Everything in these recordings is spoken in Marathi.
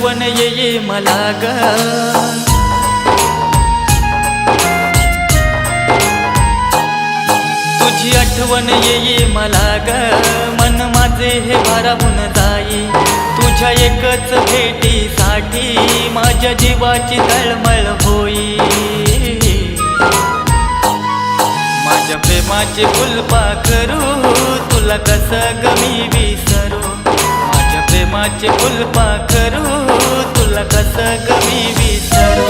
आठवण येई मला ग, तुझी आठवण येई मला ग, मन माझे हे भारावून जाई, तुझ्या एकच भेटीसाठी माझ्या जीवाची तळमळ होई, माझ्या प्रेमाचे फुलपाखरू तुला कसं ग मी विसरू, माझ्या प्रेमाचे फुलपाखरू तुला कसं ग मी विसरू.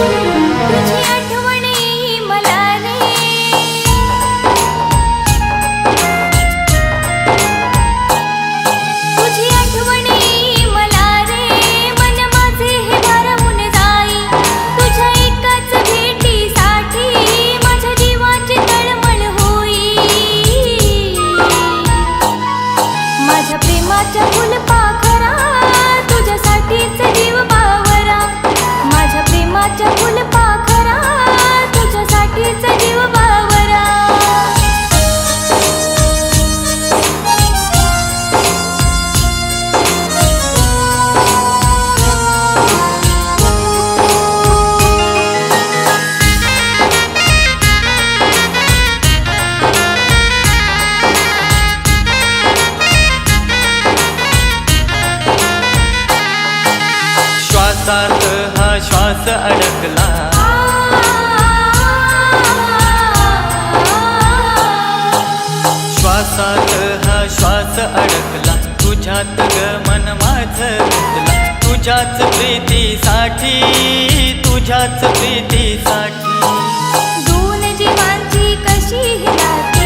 तुझी आठवण येई मला रे, तुझी आठवण येई मला रे, मन माझे हे भारावून जाई, तुझ्या एकाच भेटीसाठी माझ्या जीवाची तळमळ होई, माझ्या प्रेमाच्या फुलपाखरा तुझ्यासाठीच जीव बावरा, माझ्या प्रेमाच्या फुलपाखरा तुझ्यासाठीच जीव बावरा. श्वासात हा श्वास अडकला, श्वासात हा श्वास अडकला, तुझ्यात ग मन माझं गुंतला, तुझ्याच प्रीतीसाठी, तुझ्याच प्रीतीसाठी. दोन जीवांची कशी ही नाती,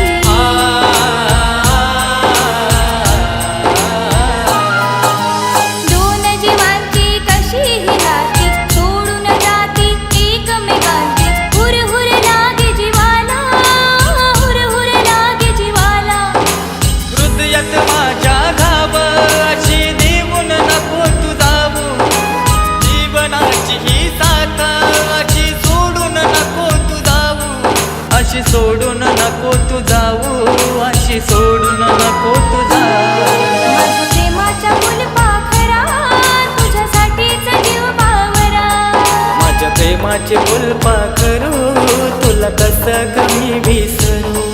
दोन जीवांची कशी ही नाती, सोडून जाती एकमेकांची, हुरहुर लागे जीवाला, हुरहुर लागे जीवाला. हृदयात माझ्या घाव अशी देऊन नको तू जाऊ, जीवनाची ही साथ अशी सोडून नको तू जाऊ, अशी सोडून नको तू जाऊ, अशी सोडून नको तू जाऊ. माझ्या प्रेमाच्या फुलपाखरा तुझ्यासाठीच जीव बावरा, माझ्या प्रेमाचे फुलपाखरू तुला कसं ग मी विसरू.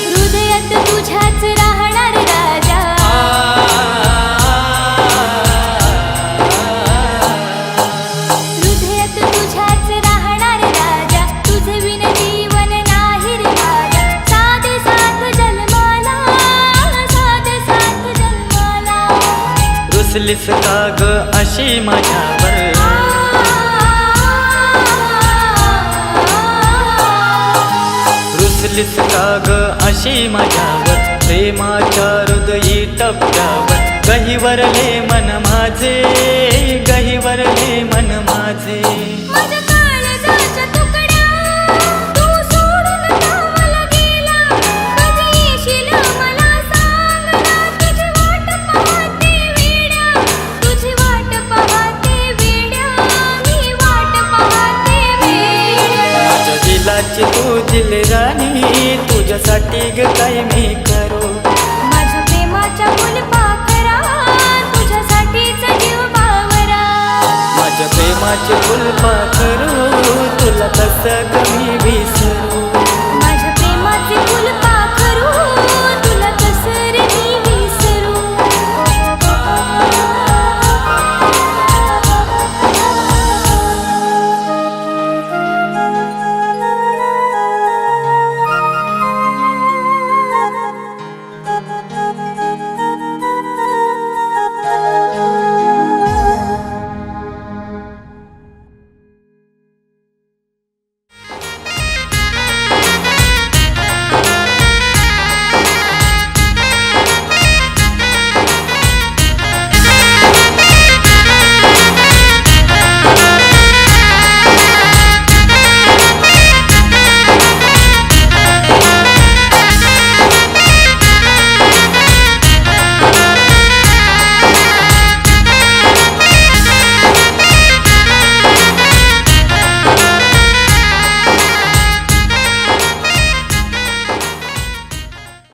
हृदयात तुझ्याच राहणार राजा, हृदयात तुझ्याच राहणार राजा, तुझे विन जीवन नाही रे माझा, साधे साथ जन्माला, साधे साथ जन्माला. रुसलीस का ग अशी माझ्यावर, रुसलीस का ग अशी माझ्यावर, प्रेमाच्या हृदयी टप्प्यावर गहिवरले मन माझे, गहिवरले मन माझे. माझ्या काळजाच्या तुकड्या तू सोडून गावाला गेला, कधी येशील मला सांग ना, तुझी वाट पाहते वेड्या, तुझी वाट पाहते वेड्या, मी वाट पाहते वेड्या. माझ्या दिलाची तू दिलराणी, तुझ्यासाठी ग काय मी करू, माझ्या प्रेमाच्या फुलपाखरा तुझ्यासाठीच जीव बावरा, माझ्या प्रेमाचे फुलपाखरू तुला कसं ग मी विसरू.